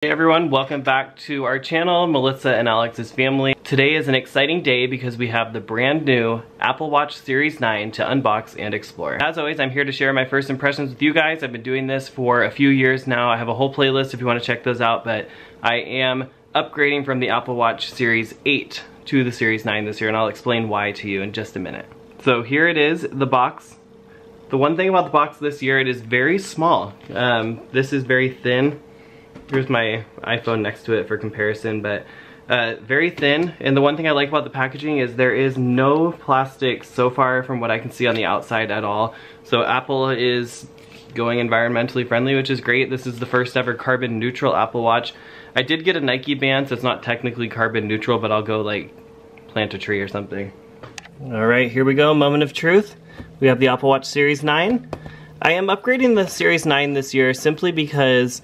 Hey everyone, welcome back to our channel, Melissa and Alex's Family. Today is an exciting day because we have the brand new Apple Watch Series 9 to unbox and explore. As always, I'm here to share my first impressions with you guys. I've been doing this for a few years now. I have a whole playlist if you want to check those out, but I am upgrading from the Apple Watch Series 8 to the Series 9 this year, and I'll explain why to you in just a minute. So here it is, the box. The one thing about the box this year, it is very small. This is very thin. Here's my iPhone next to it for comparison, but very thin. And the one thing I like about the packaging is there is no plastic so far from what I can see on the outside at all. So Apple is going environmentally friendly, which is great. This is the first ever carbon neutral Apple Watch. I did get a Nike band, so it's not technically carbon neutral, but I'll go like plant a tree or something. All right, here we go, moment of truth. We have the Apple Watch Series 9. I am upgrading the Series 9 this year simply because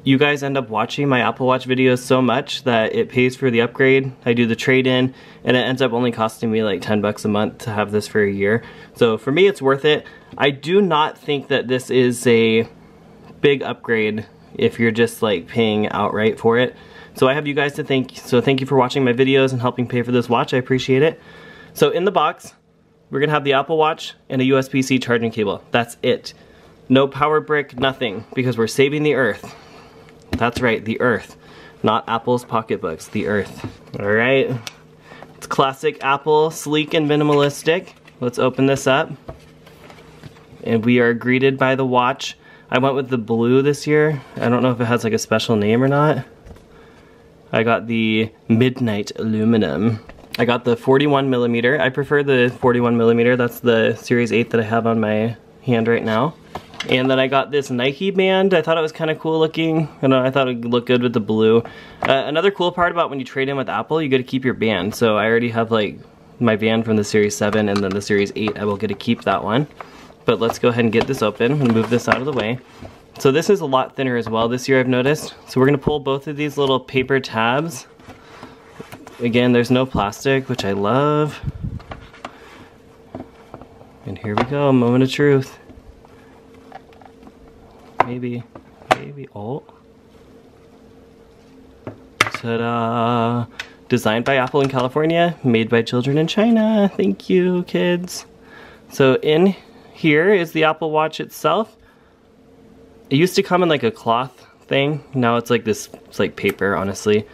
you guys end up watching my Apple Watch videos so much that it pays for the upgrade. I do the trade-in, and it ends up only costing me like 10 bucks a month to have this for a year. So for me, it's worth it. I do not think that this is a big upgrade if you're just like paying outright for it. So I have you guys to thank. So thank you for watching my videos and helping pay for this watch. I appreciate it. So in the box, we're gonna have the Apple Watch and a USB-C charging cable. That's it. No power brick, nothing, because we're saving the earth. That's right, the earth. Not Apple's pocketbooks, the earth. All right, it's classic Apple, sleek and minimalistic. Let's open this up. And we are greeted by the watch. I went with the blue this year. I don't know if it has like a special name or not. I got the Midnight Aluminum. I got the 41mm. I prefer the 41mm. That's the Series 8 that I have on my hand right now. And then I got this Nike band. I thought it was kind of cool looking. I thought it would look good with the blue. Another cool part about when you trade in with Apple, you get to keep your band. So I already have like my band from the Series 7 and then the Series 8. I will get to keep that one. But let's go ahead and get this open and move this out of the way. So this is a lot thinner as well this year, I've noticed. So we're gonna pull both of these little paper tabs. Again, there's no plastic, which I love. And here we go, moment of truth. Maybe, oh. Ta-da! Designed by Apple in California, made by children in China. Thank you, kids. So in here is the Apple Watch itself. It used to come in like a cloth thing. Now it's like this, it's like paper, honestly.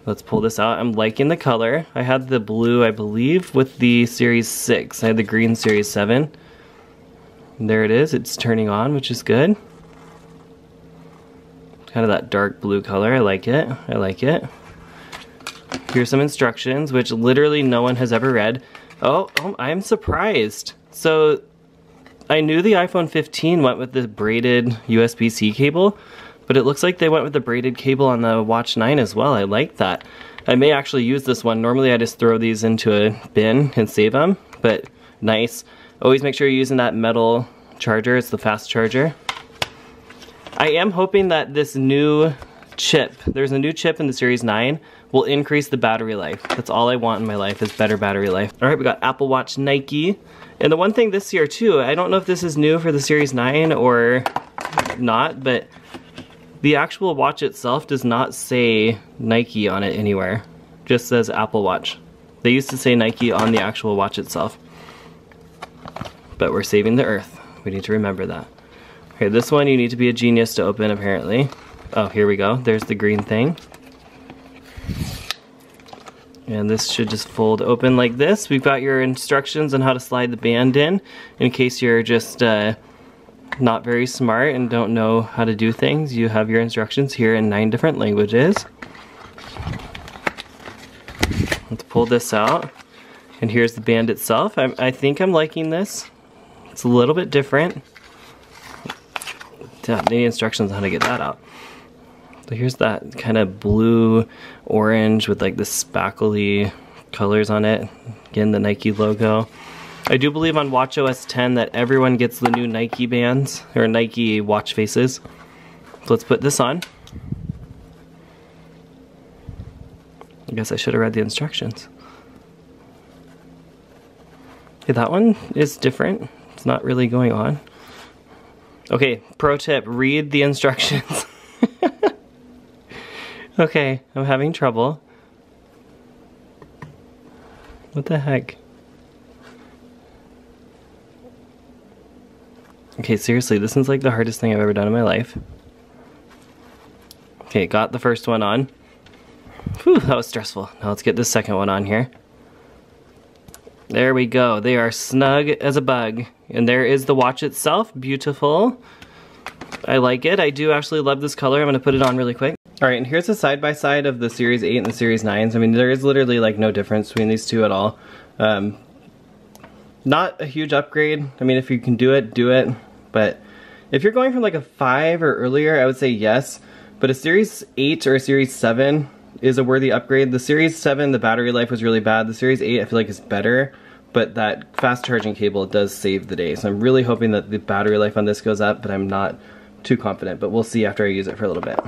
Let's pull this out. I'm liking the color. I had the blue, I believe, with the Series 6. I had the green Series 7. And there it is. It's turning on, which is good. Kind of that dark blue color. I like it. I like it. Here's some instructions, which literally no one has ever read. Oh, I'm surprised. So I knew the iPhone 15 went with the braided USB-C cable, but it looks like they went with the braided cable on the Watch 9 as well. I like that. I may actually use this one. Normally I just throw these into a bin and save them, but nice. Always make sure you're using that metal charger. It's the fast charger. I am hoping that this new chip, there's a new chip in the Series 9, will increase the battery life. That's all I want in my life, is better battery life. All right, we got Apple Watch Nike. And the one thing this year too, I don't know if this is new for the Series 9 or not, but the actual watch itself does not say Nike on it anywhere. Just says Apple Watch. They used to say Nike on the actual watch itself. But we're saving the earth. We need to remember that. Okay, this one you need to be a genius to open, apparently. Oh, here we go. There's the green thing. And this should just fold open like this. We've got your instructions on how to slide the band in case you're just not very smart and don't know how to do things. You have your instructions here in 9 different languages. Let's pull this out. And here's the band itself. I think I'm liking this. It's a little bit different. The instructions on how to get that out. So here's that kind of blue orange with like the spackly colors on it. Again, the Nike logo. I do believe on watchOS 10 that everyone gets the new Nike bands or Nike watch faces. So let's put this on. I guess I should have read the instructions. Okay, that one is different. It's not really going on. Okay, pro tip, read the instructions. Okay, I'm having trouble. What the heck? Okay, seriously, this is like the hardest thing I've ever done in my life. Okay, got the first one on. Whew, that was stressful. Now let's get this second one on here. There we go. They are snug as a bug. And there is the watch itself. Beautiful. I like it. I do actually love this color. I'm going to put it on really quick. Alright, and here's a side-by-side of the Series 8 and the Series 9s. I mean, there is literally like no difference between these two at all. Not a huge upgrade. I mean, if you can do it, do it. But if you're going from like a 5 or earlier, I would say yes. But a Series 8 or a Series 7 is a worthy upgrade. The Series 7, the battery life was really bad. The Series 8 I feel like is better, but that fast charging cable does save the day. So I'm really hoping that the battery life on this goes up, but I'm not too confident. But we'll see after I use it for a little bit.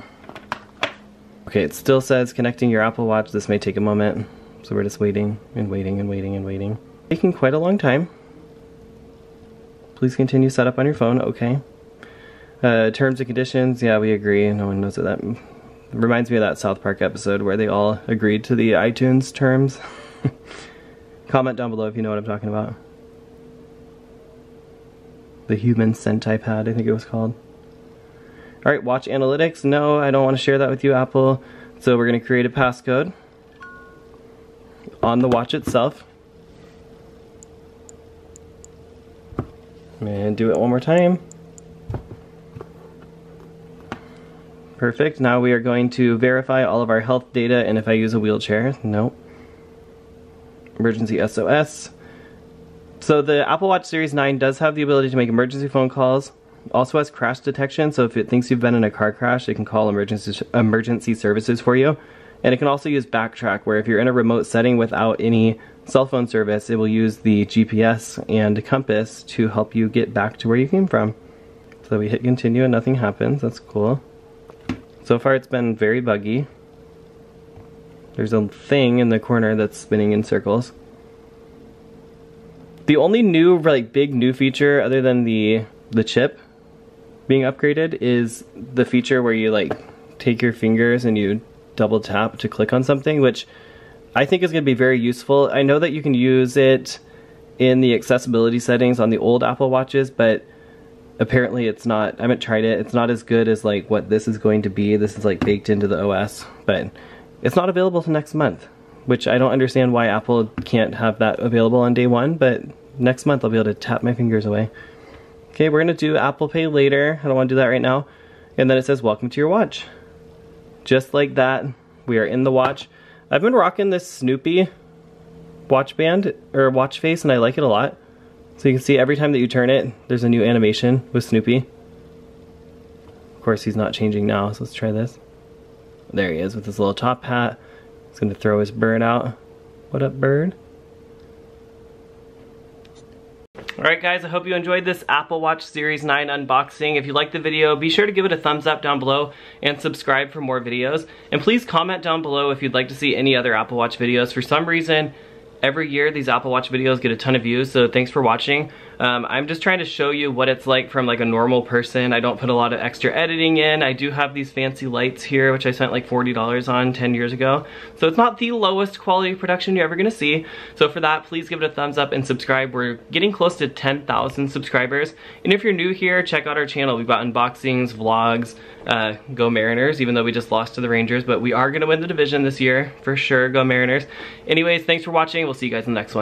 Okay, it still says connecting your Apple Watch. This may take a moment. So we're just waiting and waiting and waiting and waiting. Taking quite a long time. Please continue setup on your phone. Okay. Terms and conditions. Yeah, we agree. No one knows what that reminds me of that South Park episode where they all agreed to the iTunes terms. Comment down below if you know what I'm talking about. The human centipede, I think it was called. Alright, watch analytics. No, I don't want to share that with you, Apple. So we're going to create a passcode on the watch itself. And do it one more time. Perfect. Now we are going to verify all of our health data, and if I use a wheelchair, nope. Emergency SOS. So the Apple Watch Series 9 does have the ability to make emergency phone calls. Also has crash detection, so if it thinks you've been in a car crash, it can call emergency services for you. And it can also use backtrack, where if you're in a remote setting without any cell phone service, it will use the GPS and compass to help you get back to where you came from. So we hit continue and nothing happens. That's cool. So far it's been very buggy. There's a thing in the corner that's spinning in circles. The only new, like, big new feature other than the chip being upgraded is the feature where you like take your fingers and you double tap to click on something, which I think is going to be very useful. I know that you can use it in the accessibility settings on the old Apple Watches, but apparently it's not. I haven't tried it. It's not as good as like what this is going to be. This is like baked into the OS, but it's not available till next month, which I don't understand why Apple can't have that available on day one, but next month I'll be able to tap my fingers away. Okay, we're gonna do Apple Pay later. I don't want to do that right now. And then it says welcome to your watch. Just like that, we are in the watch. I've been rocking this Snoopy watch band, or watch face, and I like it a lot. So you can see every time that you turn it, there's a new animation with Snoopy. Of course, he's not changing now, so let's try this. There he is with his little top hat. He's gonna throw his bird out. What up, bird? Alright guys, I hope you enjoyed this Apple Watch Series 9 unboxing. If you liked the video, be sure to give it a thumbs up down below and subscribe for more videos. And please comment down below if you'd like to see any other Apple Watch videos. For some reason, every year these Apple Watch videos get a ton of views, so thanks for watching. I'm just trying to show you what it's like from like a normal person. I don't put a lot of extra editing in. I do have these fancy lights here, which I spent like $40 on 10 years ago. So it's not the lowest quality production you're ever gonna see. So for that, please give it a thumbs up and subscribe. We're getting close to 10,000 subscribers. And if you're new here, check out our channel. We've got unboxings, vlogs, go Mariners, even though we just lost to the Rangers, but we are gonna win the division this year, for sure. Go Mariners. Anyways, thanks for watching. We'll see you guys in the next one.